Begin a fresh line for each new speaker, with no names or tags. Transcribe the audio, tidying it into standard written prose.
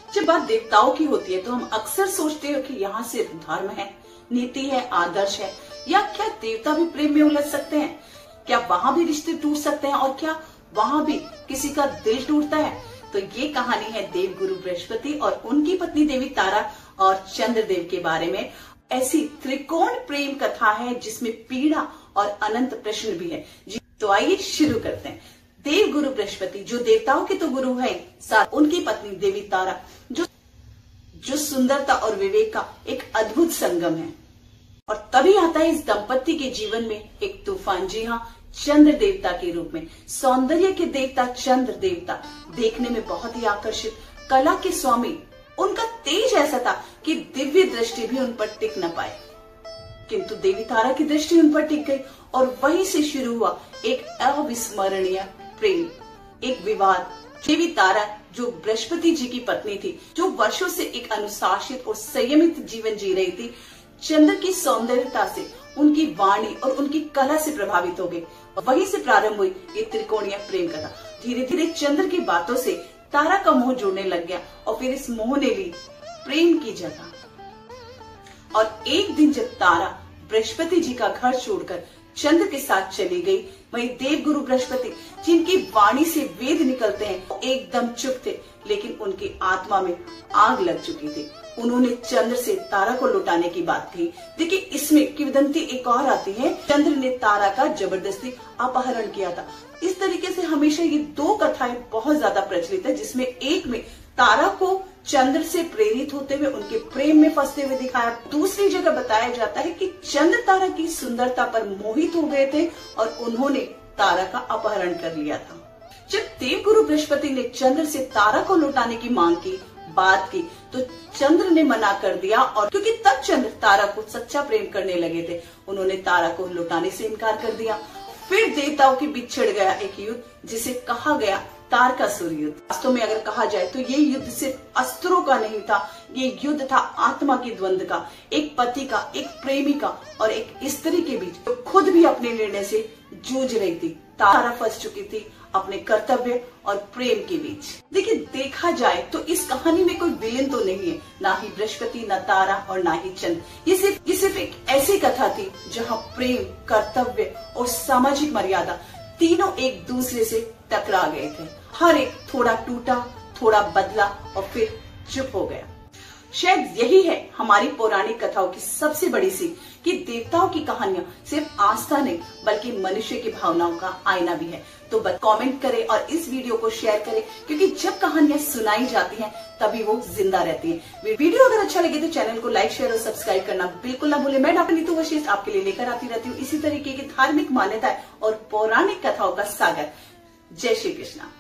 जब बात देवताओं की होती है तो हम अक्सर सोचते हो कि यहाँ सिर्फ धर्म है, नीति है, आदर्श है, या क्या देवता भी प्रेम में उलझ सकते हैं? क्या वहाँ भी रिश्ते टूट सकते हैं और क्या वहाँ भी किसी का दिल टूटता है? तो ये कहानी है देव गुरु बृहस्पति और उनकी पत्नी देवी तारा और चंद्रदेव के बारे में। ऐसी त्रिकोण प्रेम कथा है जिसमें पीड़ा और अनंत प्रश्न भी है। तो आइए शुरू करते हैं। देव गुरु बृहस्पति जो देवताओं के तो गुरु है, साथ उनकी पत्नी देवी तारा जो सुंदरता और विवेक का एक अद्भुत संगम है। और तभी आता है इस दंपत्ति के जीवन में एक तूफान। जी हाँ, चंद्र देवता के रूप में। सौंदर्य के देवता चंद्र देवता देखने में बहुत ही आकर्षित, कला के स्वामी। उनका तेज ऐसा था कि दिव्य दृष्टि भी उन पर टिक न पाए, किंतु देवी तारा की दृष्टि उन पर टिक गई और वहीं से शुरू हुआ एक अविस्मरणीय प्रेम, एक विवाद। देवी तारा जो बृहस्पति जी की पत्नी थी, जो वर्षों से एक अनुशासित और संयमित जीवन जी रही थी, चंद्र की सौंदर्यता से, उनकी वाणी और उनकी कला से प्रभावित हो गई। वहीं से प्रारंभ हुई ये त्रिकोणीय प्रेम कथा। धीरे धीरे चंद्र की बातों से तारा का मोह जुड़ने लग गया और फिर इस मोह ने ली प्रेम की जगह। और एक दिन जब तारा बृहस्पति जी का घर छोड़कर चंद्र के साथ चली गई, वहीं देव गुरु बृहस्पति जिनकी वाणी से वेद निकलते हैं, वो एकदम चुप थे, लेकिन उनकी आत्मा में आग लग चुकी थी। उन्होंने चंद्र से तारा को लौटाने की बात कही। देखिए, इसमें किंवदंती एक और आती है। चंद्र ने तारा का जबरदस्ती अपहरण किया था। इस तरीके से हमेशा ये दो कथाएं बहुत ज्यादा प्रचलित है, जिसमें एक में तारा को चंद्र से प्रेरित होते हुए उनके प्रेम में फंसते हुए दिखाया। दूसरी जगह बताया जाता है कि चंद्र तारा की सुंदरता पर मोहित हो गए थे और उन्होंने तारा का अपहरण कर लिया था। जब देव गुरु बृहस्पति ने चंद्र से तारा को लौटाने की मांग की, बात की, तो चंद्र ने मना कर दिया। और क्योंकि तब चंद्र तारा को सच्चा प्रेम करने लगे थे, उन्होंने तारा को लौटाने से इनकार कर दिया। फिर देवताओं के बीच छिड़ गया एक युद्ध, जिसे कहा गया तारकासुर युद्ध। वास्तव में अगर कहा जाए तो ये युद्ध सिर्फ अस्त्रों का नहीं था, ये युद्ध था आत्मा के द्वंद का, एक पति का, एक प्रेमी का और एक स्त्री के बीच, जो खुद भी अपने निर्णय से जूझ रही थी। तारा फंस चुकी थी अपने कर्तव्य और प्रेम के बीच। देखिए, देखा जाए तो इस कहानी में कोई विलेन तो नहीं है, ना ही बृहस्पति, न तारा और ना ही चंद्र। ये सिर्फ एक ऐसी कथा थी जहाँ प्रेम, कर्तव्य और सामाजिक मर्यादा तीनों एक दूसरे से टकरा गए थे। हर एक थोड़ा टूटा, थोड़ा बदला और फिर चुप हो गया। शायद यही है हमारी पौराणिक कथाओं की सबसे बड़ी सीख, कि देवताओं की कहानियां सिर्फ आस्था नहीं बल्कि मनुष्य की भावनाओं का आईना भी है। तो बस कमेंट करें और इस वीडियो को शेयर करें, क्योंकि जब कहानियां सुनाई जाती हैं तभी वो जिंदा रहती हैं। वीडियो अगर अच्छा लगे तो चैनल को लाइक, शेयर और सब्सक्राइब करना बिल्कुल ना भूलें। मैं डॉक्टर नीतू वशिष्ठ आपके लिए लेकर आती रहती हूँ इसी तरीके की धार्मिक मान्यताएं और पौराणिक कथाओं का सागर। जय श्री कृष्णा।